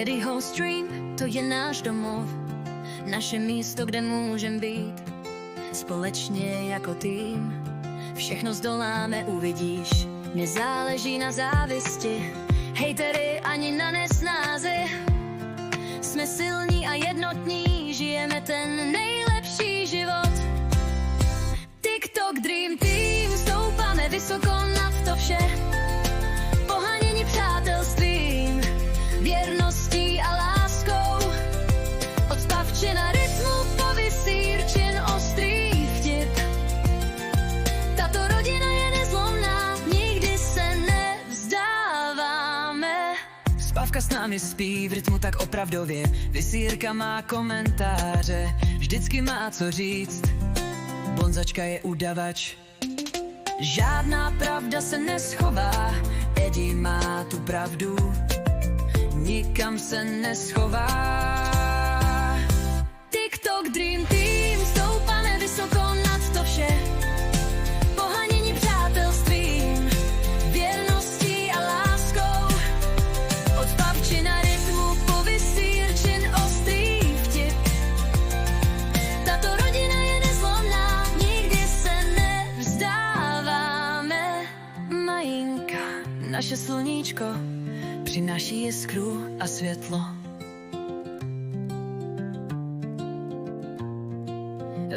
Eddieho Stream, to je náš domov, naše místo, kde můžem být. Společně jako tým, všechno zdoláme, uvidíš. Nezáleží na závisti, hejtery ani na nesnázi. Jsme silní a jednotní, žijeme ten nejlepší život. TikTok Dream Team, stoupáme vysoko nad to vše. Poháněni přátelstvím, věrností a láskou. Od spavčina rytmu po vysírčin ostrý vtip. Tato rodina je nezlomná, nikdy se nevzdáváme. Spavka s námi spí v rytmu tak opravdově, Vysírka má komentáře, vždycky má co říct. Bonzačka je udavač, žádná pravda se neschová, Eddie má tu pravdu, nikam se neschová. TikTok Dream Team, stoupáme vysoko nad to vše. Poháněni přátelstvím, věrností a láskou. Od spavčina rytmu po vysírčin ostrý vtip. Tato rodina je nezlomná, nikdy se nevzdáváme. Majinka, naše sluníčko, přináší jiskru a světlo.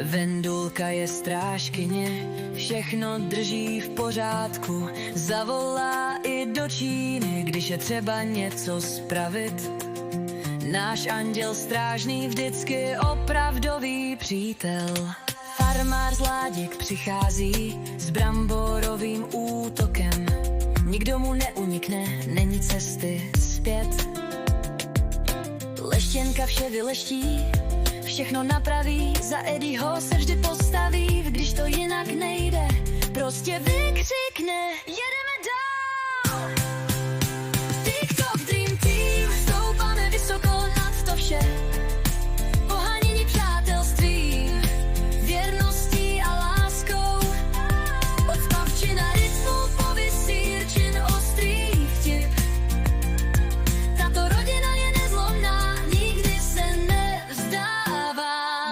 Vendulka je strážkyně, všechno drží v pořádku. Zavolá i do Číny, když je třeba něco spravit. Náš anděl strážný, vždycky opravdový přítel. Farmář z Láděk přichází s bramborovým útokem. Nikdo mu neunikne, není cesty zpět. Leštěnka vše vyleští, všechno napraví, za Eddieho se vždy postaví, když to jinak nejde, prostě vykřikne, jedeme dál. TikTok Dream Team, stoupáme vysoko nad to vše. Poháněni přátelstvím, věrností a láskou. Od spavčina rytmu po vysírčin ostrý vtip. Tato rodina je nezlomná, nikdy se nevzdáváme.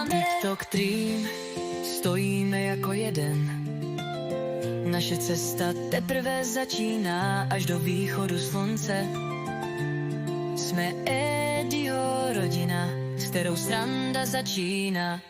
TikTok Dream, stojíme jako jeden. Naše cesta teprve začíná, až do východu slunce. Jsme Eddieho rodina, s kterou sranda začíná.